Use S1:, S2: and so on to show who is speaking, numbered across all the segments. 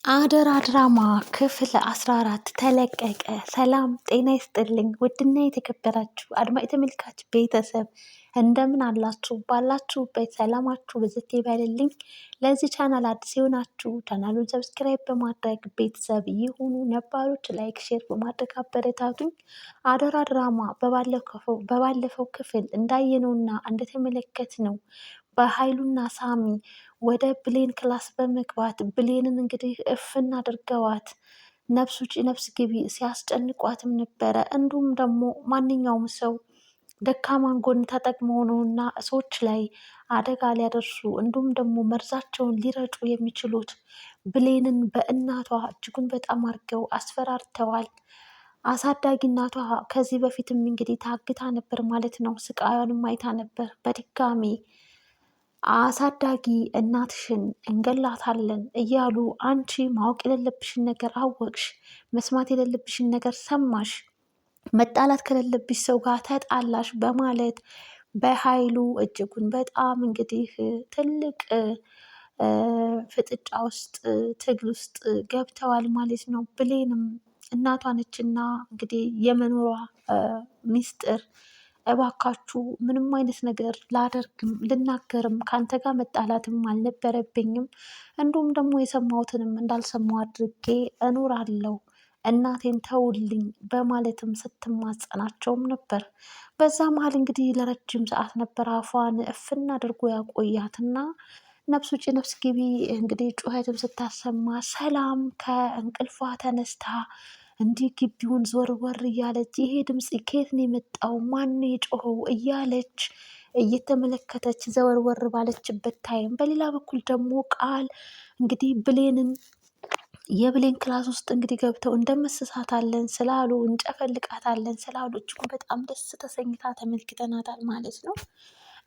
S1: አደራ ድራማ ክፍል 14 ተለቀቀ። ሰላም ጤና ይስጥልኝ። ውድና የተከበራችሁ አድማጭ ተመልካች ቤተሰብ እንደምን አላችሁ? ባላችሁበት ሰላማችሁ ብዝት ይበልልኝ። ለዚህ ቻናል አዲስ የሆናችሁ ቻናሉን ሰብስክራይብ በማድረግ ቤተሰብ ይሁኑ። ነባሮች ላይክ፣ ሼር በማድረግ አበረታቱኝ። አደራ ድራማ በባለፈው ክፍል እንዳየነውና እንደተመለከትነው በሀይሉና ሳሚ ወደ ብሌን ክላስ በመግባት ብሌንን እንግዲህ እፍና አድርገዋት ነፍስ ውጪ ነፍስ ግቢ ሲያስጨንቋትም ነበረ። እንዲሁም ደግሞ ማንኛውም ሰው ደካማን ጎን ተጠቅመው ነውና ሰዎች ላይ አደጋ ሊያደርሱ እንዲሁም ደግሞ መርዛቸውን ሊረጩ የሚችሉት ብሌንን በእናቷ እጅጉን በጣም አድርገው አስፈራርተዋል። አሳዳጊ እናቷ ከዚህ በፊትም እንግዲህ ታግታ ነበር ማለት ነው። ስቃዩንም አይታ ነበር። በድጋሚ አሳዳጊ እናትሽን እንገላታለን እያሉ አንቺ ማወቅ የሌለብሽን ነገር አወቅሽ፣ መስማት የሌለብሽን ነገር ሰማሽ፣ መጣላት ከሌለብሽ ሰው ጋር ተጣላሽ በማለት በሀይሉ እጅጉን በጣም እንግዲህ ትልቅ ፍጥጫ ውስጥ ትግል ውስጥ ገብተዋል ማለት ነው። ብሌንም እናቷ ነችና እንግዲህ የመኖሯ ሚስጥር እባካችሁ ምንም አይነት ነገር ላደርግም ልናገርም ከአንተ ጋር መጣላትም አልነበረብኝም፣ እንዲሁም ደግሞ የሰማሁትንም እንዳልሰማው አድርጌ እኖራለሁ፣ እናቴን ተውልኝ በማለትም ስትማጸናቸውም ነበር። በዛ መሀል እንግዲህ ለረጅም ሰዓት ነበር አፏን እፍና አድርጎ ያቆያትና ነፍስ ውጭ ነፍስ ግቢ እንግዲህ ጩኸትም ስታሰማ ሰላም ከእንቅልፏ ተነስታ እንዲህ ግቢውን ዞር ወር እያለች ይሄ ድምፅ ከየት ነው የመጣው? ማን የጮኸው? እያለች እየተመለከተች ዘወርወር ባለችበት ታይም፣ በሌላ በኩል ደግሞ ቃል እንግዲህ ብሌንን የብሌን ክላስ ውስጥ እንግዲህ ገብተው እንደመስሳታለን ስላሉ እንጨፈልቃታለን ስላሉ እጅጉን በጣም ደስ ተሰኝታ ተመልክተናታል ማለት ነው።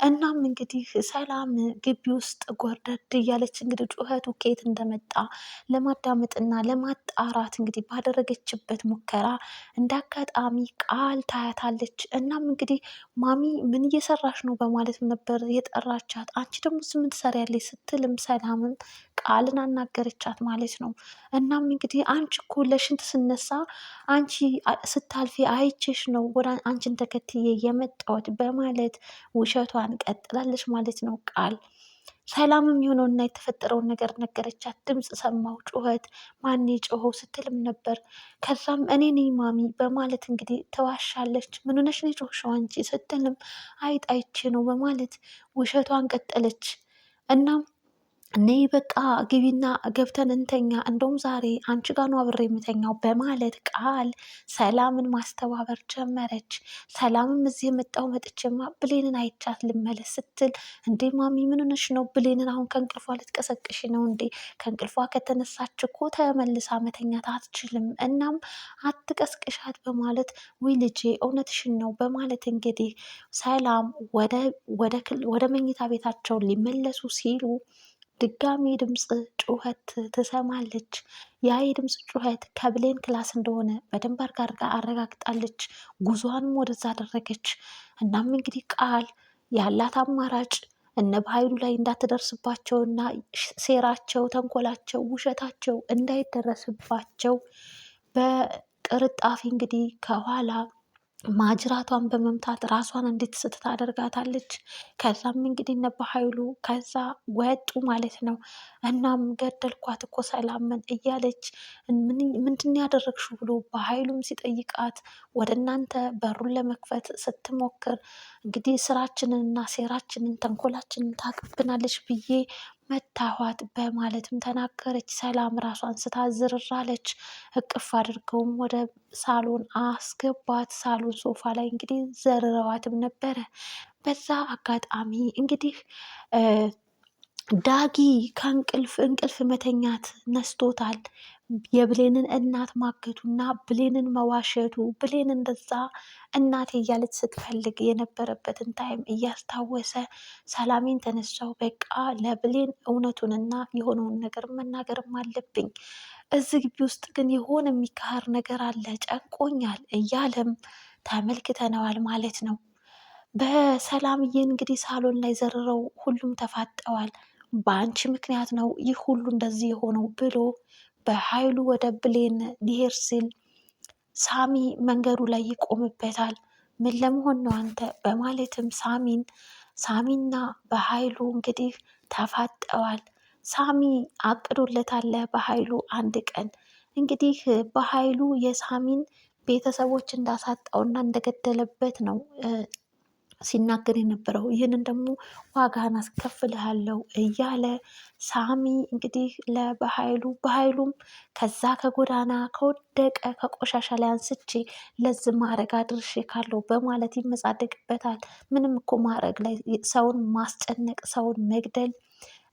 S1: እናም እንግዲህ ሰላም ግቢ ውስጥ ጎርደድ እያለች እንግዲህ ጩኸቱ ከየት እንደመጣ ለማዳመጥና ለማጣራት እንግዲህ ባደረገችበት ሙከራ እንደ አጋጣሚ ቃል ታያታለች። እናም እንግዲህ ማሚ ምን እየሰራሽ ነው በማለት ነበር የጠራቻት። አንቺ ደግሞ ምን ትሰሪያለሽ ስትልም ሰላምም ቃልን አናገረቻት ማለት ነው። እናም እንግዲህ አንቺ እኮ ለሽንት ስነሳ አንቺ ስታልፊ አይቼሽ ነው ወደ አንቺን ተከትዬ የመጣሁት በማለት ውሸቷን ቀጥላለች ማለት ነው። ቃል ሰላምም የሆነውና የተፈጠረውን ነገር ነገረቻት። ድምፅ ሰማሁ፣ ጩኸት፣ ማን ጮኸው ስትልም ነበር። ከዛም እኔ ነኝ ማሚ በማለት እንግዲህ ትዋሻለች። ምን ሆነሽ ነው የጮኽሽው አንቺ ስትልም አይጥ አይቼ ነው በማለት ውሸቷን ቀጠለች። እናም ነይ በቃ ግቢና ገብተን እንተኛ፣ እንደውም ዛሬ አንቺ ጋር ነው አብሬ የምተኛው በማለት ቃል ሰላምን ማስተባበር ጀመረች። ሰላምም እዚህ የመጣው መጥቼማ ብሌንን አይቻት ልመለስ ስትል፣ እንዴ ማሚ ምን ሆነሽ ነው? ብሌንን አሁን ከእንቅልፏ ልትቀሰቅሽ ነው እንዴ? ከእንቅልፏ ከተነሳች እኮ ተመልሳ መተኛት አትችልም። እናም አትቀስቅሻት በማለት ውይ ልጄ እውነትሽን ነው በማለት እንግዲህ ሰላም ወደ መኝታ ቤታቸውን ሊመለሱ ሲሉ ድጋሚ ድምፅ ጩኸት ትሰማለች። ያ የድምፅ ጩኸት ከብሌን ክላስ እንደሆነ በደንብ አርጋ አረጋግጣለች። ጉዟንም ወደዛ አደረገች። እናም እንግዲህ ቃል ያላት አማራጭ እነ በሀይሉ ላይ እንዳትደርስባቸውና ሴራቸው፣ ተንኮላቸው፣ ውሸታቸው እንዳይደረስባቸው በቅርጣፊ እንግዲህ ከኋላ ማጅራቷን በመምታት ራሷን እንድትስት ታደርጋታለች። ከዛም እንግዲህ እነ በሀይሉ ከዛ ወጡ ማለት ነው። እናም ገደልኳት እኮ ሰላምን እያለች ምንድን ያደረግሽው ብሎ በሀይሉም ሲጠይቃት ወደ እናንተ በሩን ለመክፈት ስትሞክር እንግዲህ ስራችንንና ሴራችንን ተንኮላችንን ታቅብናለች ብዬ መታኋት በማለትም ተናገረች። ሰላም ራሷን ስታዝርራለች። እቅፍ አድርገውም ወደ ሳሎን አስገባት። ሳሎን ሶፋ ላይ እንግዲህ ዘርረዋትም ነበረ። በዛ አጋጣሚ እንግዲህ ዳጊ እንቅልፍ መተኛት ነስቶታል። የብሌንን እናት ማገቱና ብሌንን መዋሸቱ፣ ብሌን እንደዛ እናቴ እያለች ስትፈልግ የነበረበትን ታይም እያስታወሰ ሰላሜን ተነሳው፣ በቃ ለብሌን እውነቱንና የሆነውን ነገር መናገርም አለብኝ። እዚህ ግቢ ውስጥ ግን የሆነ የሚካሄድ ነገር አለ፣ ጨንቆኛል እያለም ተመልክተነዋል ማለት ነው። በሰላምዬ እንግዲህ ሳሎን ላይ ዘርረው ሁሉም ተፋጠዋል። በአንቺ ምክንያት ነው ይህ ሁሉ እንደዚህ የሆነው ብሎ በኃይሉ ወደ ብሌን ሊሄድ ሲል ሳሚ መንገዱ ላይ ይቆምበታል። ምን ለመሆን ነው አንተ በማለትም ሳሚና በኃይሉ እንግዲህ ተፋጠዋል። ሳሚ አቅዶለታል በኃይሉ አንድ ቀን እንግዲህ በኃይሉ የሳሚን ቤተሰቦች እንዳሳጣውና እንደገደለበት ነው ሲናገር የነበረው። ይህንን ደግሞ ዋጋህን አስከፍልሃለሁ እያለ ሳሚ እንግዲህ በኃይሉም ከዛ ከጎዳና ከወደቀ ከቆሻሻ ላይ አንስቼ ለዚህ ማዕረግ አድርሼ ካለው በማለት ይመጻደቅበታል። ምንም እኮ ማዕረግ ላይ ሰውን ማስጨነቅ፣ ሰውን መግደል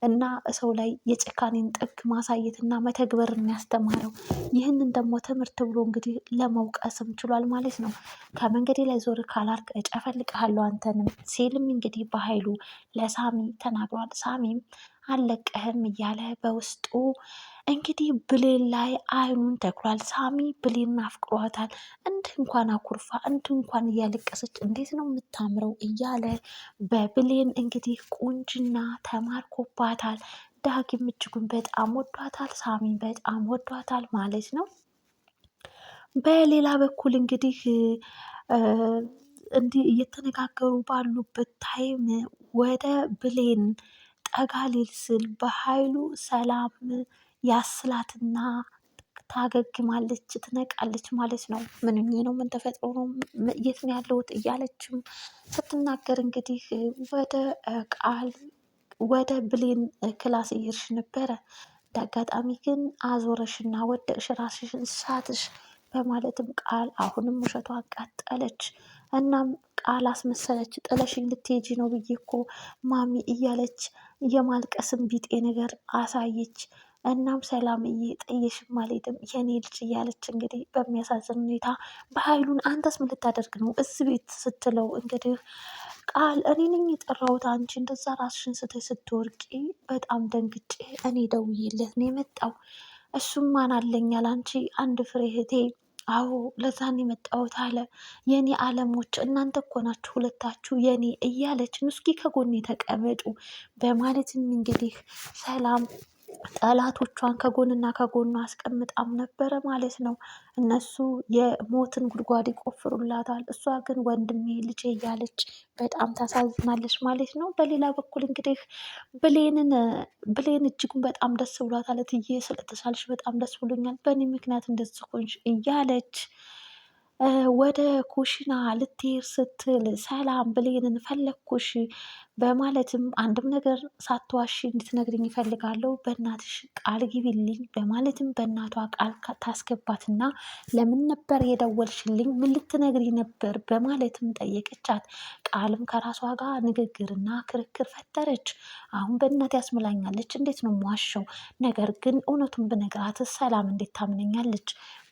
S1: እና ሰው ላይ የጭካኔን ጥግ ማሳየት እና መተግበርን ያስተማረው። ይህንን ደግሞ ትምህርት ብሎ እንግዲህ ለመውቀስም ችሏል ማለት ነው። ከመንገዴ ላይ ዞር ካላርክ እጨፈልቅሃለሁ አንተንም ሲልም እንግዲህ በኃይሉ ለሳሚ ተናግሯል። ሳሚም አልለቀህም እያለ በውስጡ እንግዲህ ብሌን ላይ አይኑን ተክሏል። ሳሚ ብሌን አፍቅሯታል። እንዲህ እንኳን አኩርፋ እንዲህ እንኳን እያለቀሰች እንዴት ነው የምታምረው እያለ በብሌን እንግዲህ ቁንጅና ተማርኮባታል። ዳጊም እጅጉን በጣም ወዷታል። ሳሚን በጣም ወዷታል ማለት ነው። በሌላ በኩል እንግዲህ እንዲህ እየተነጋገሩ ባሉበት ታይም ወደ ብሌን ጠጋ ሊል ስል በኃይሉ ሰላም ያስላትና ታገግማለች፣ ትነቃለች ማለት ነው። ምንኝ ነው? ምን ተፈጥሮ ነው? የት ነው ያለሁት? እያለችም ስትናገር እንግዲህ ወደ ብሌን ክላስ እየሄድሽ ነበረ። እንዳጋጣሚ ግን አዞረሽና ወደቅሽ፣ ራስሽን ሳትሽ በማለትም ቃል አሁንም ውሸቷን ቀጠለች። እናም ቃል አስመሰለች። ጥለሽኝ ልትሄጂ ነው ብዬ እኮ ማሚ እያለች የማልቀስም ቢጤ ነገር አሳየች። እናም ሰላምዬ ጥዬሽም አልሄድም የኔ ልጅ እያለች እንግዲህ በሚያሳዝን ሁኔታ በኃይሉን አንተስ ምን ልታደርግ ነው እዚህ ቤት ስትለው እንግዲህ ቃል እኔ ነኝ የጠራሁት አንቺ እንደዛ ራስሽን ስትወርቂ በጣም ደንግጬ እኔ ደውዬለት ነው የመጣው። እሱም ማን አለኛል አንቺ አንድ ፍሬ እህቴ። አዎ ለዛን የመጣሁት አለ። የኔ አለሞች እናንተ እኮ ናችሁ ሁለታችሁ የኔ እያለች እስኪ ከጎኔ ተቀመጡ በማለትም እንግዲህ ሰላም ጠላቶቿን ከጎንና ከጎኗ አስቀምጣም ነበረ ማለት ነው። እነሱ የሞትን ጉድጓድ ይቆፍሩላታል። እሷ ግን ወንድሜ ልጄ እያለች በጣም ታሳዝናለች ማለት ነው። በሌላ በኩል እንግዲህ ብሌን እጅጉን በጣም ደስ ብሏታል። እትዬ ስለተሳልሽ በጣም ደስ ብሎኛል፣ በእኔ ምክንያት እንደዚህ ሆንሽ እያለች ወደ ኩሽና ልትሄድ ስትል ሰላም ብሌንን ፈለግኩሽ በማለትም አንድም ነገር ሳትዋሺ እንድትነግርኝ ይፈልጋለሁ፣ በእናትሽ ቃል ግቢልኝ በማለትም በእናቷ ቃል ታስገባትና ለምን ነበር የደወልሽልኝ? ምን ልትነግሪ ነበር? በማለትም ጠየቀቻት። ቃልም ከራሷ ጋር ንግግርና ክርክር ፈጠረች። አሁን በእናት ያስምላኛለች፣ እንዴት ነው የምዋሸው? ነገር ግን እውነቱን ብነግራት ሰላም እንዴት ታምነኛለች?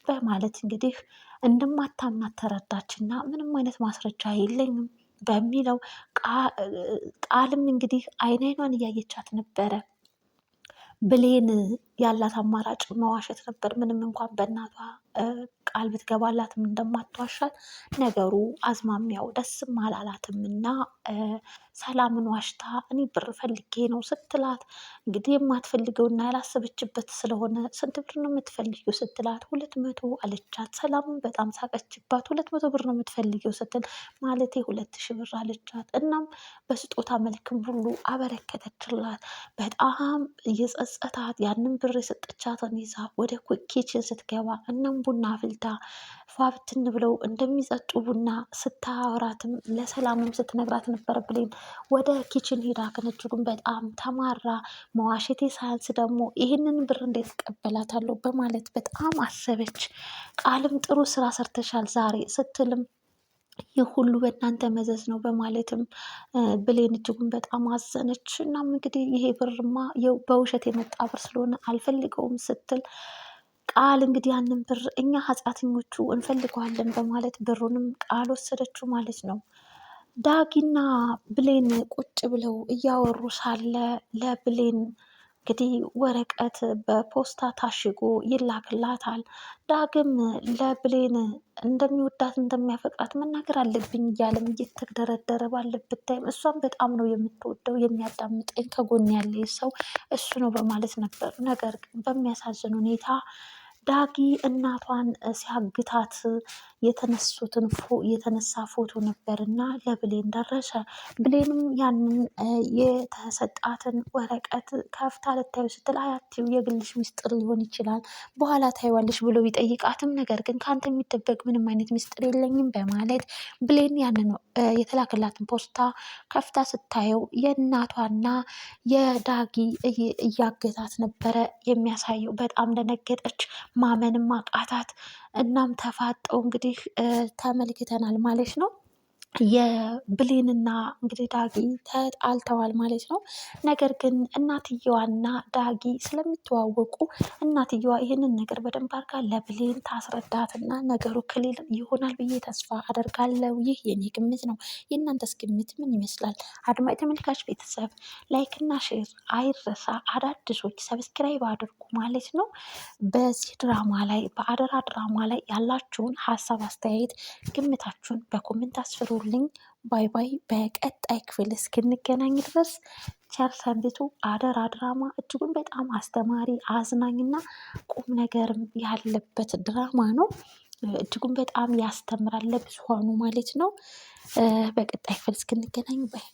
S1: በማለት እንግዲህ እንደማታምናት ተረዳችና ምንም አይነት ማስረጃ የለኝም በሚለው ቃልም እንግዲህ አይኗን እያየቻት ነበረ። ብሌን ያላት አማራጭ መዋሸት ነበር። ምንም እንኳን በእናቷ ቃል ብትገባላትም እንደማትዋሻት ነገሩ አዝማሚያው ደስም አላላትም እና ሰላምን ዋሽታ እኔ ብር ፈልጌ ነው ስትላት እንግዲህ የማትፈልገውና ያላሰበችበት ስለሆነ ስንት ብር ነው የምትፈልጊው ስትላት 200 አለቻት። ሰላምን በጣም ሳቀችባት። 200 ብር ነው የምትፈልጊው ስትል ማለቴ 2000 ብር አለቻት። እናም በስጦታ መልክም ሁሉ አበረከተችላት። በጣም እየጸጸታት ያንን ብር የሰጠቻትን ይዛ ወደ ኪችን ስትገባ እናም ቡና አፍልታ ፏብትን ብለው እንደሚጠጡ ቡና ስታወራትም ለሰላምም ስትነግራት ነበር። ብሌን ወደ ኪችን ሄዳ ከነጅጉን በጣም ተማራ መዋሸቴ ሳያንስ ደግሞ ይህንን ብር እንዴት እቀበላታለሁ በማለት በጣም አሰበች። ቃልም ጥሩ ስራ ሰርተሻል ዛሬ ስትልም ይህ ሁሉ በእናንተ መዘዝ ነው በማለትም ብሌን እጅጉን በጣም አዘነች። እናም እንግዲህ ይሄ ብርማ በውሸት የመጣ ብር ስለሆነ አልፈልገውም ስትል ቃል እንግዲህ ያንን ብር እኛ ኃጢአተኞቹ እንፈልገዋለን በማለት ብሩንም ቃል ወሰደችው ማለት ነው። ዳጊና ብሌን ቁጭ ብለው እያወሩ ሳለ ለብሌን እንግዲህ ወረቀት በፖስታ ታሽጎ ይላክላታል። ዳግም ለብሌን እንደሚወዳት እንደሚያፈቅራት መናገር አለብኝ እያለም እየተደረደረ ባለበት ታይም እሷም በጣም ነው የምትወደው፣ የሚያዳምጠኝ ከጎን ያለ ሰው እሱ ነው በማለት ነበር። ነገር ግን በሚያሳዝን ሁኔታ ዳጊ እናቷን ሲያግታት የተነሳ ፎቶ ነበር እና ለብሌን ደረሰ። ብሌንም ያንን የተሰጣትን ወረቀት ከፍታ ልታዩ ስትል አያትው የግልሽ ሚስጥር ሊሆን ይችላል በኋላ ታይዋለሽ ብሎ ቢጠይቃትም ነገር ግን ከአንተ የሚደበቅ ምንም አይነት ሚስጥር የለኝም በማለት ብሌን ያንን የተላከላትን ፖስታ ከፍታ ስታየው የእናቷና የዳጊ እያገታት ነበረ የሚያሳየው። በጣም ደነገጠች፣ ማመንም አቃታት። እናም ተፋጠው እንግዲህ ተመልክተናል ማለት ነው። የብሌንና እንግዲህ ዳጊ ተጣልተዋል ማለት ነው። ነገር ግን እናትየዋና ዳጊ ስለሚተዋወቁ እናትየዋ ይህንን ነገር በደንብ አድርጋ ለብሌን ታስረዳትና ነገሩ ክሊል ይሆናል ብዬ ተስፋ አደርጋለሁ። ይህ የኔ ግምት ነው። የእናንተስ ግምት ምን ይመስላል? አድማጭ ተመልካች ቤተሰብ ላይክ እና ሼር አይረሳ። አዳዲሶች ሰብስክራይብ አድርጉ ማለት ነው። በዚህ ድራማ ላይ በአደራ ድራማ ላይ ያላችሁን ሀሳብ አስተያየት፣ ግምታችሁን በኮሜንት አስፍሩልኝ። ባይ ባይ። በቀጣይ ክፍል እስክንገናኝ ድረስ ቸር ሰንብቱ። አደራ ድራማ እጅጉን በጣም አስተማሪ አዝናኝና ቁም ነገርም ያለበት ድራማ ነው። እጅጉን በጣም ያስተምራል ለብዙሃኑ ማለት ነው። በቀጣይ ክፍል እስክንገናኝ ባይ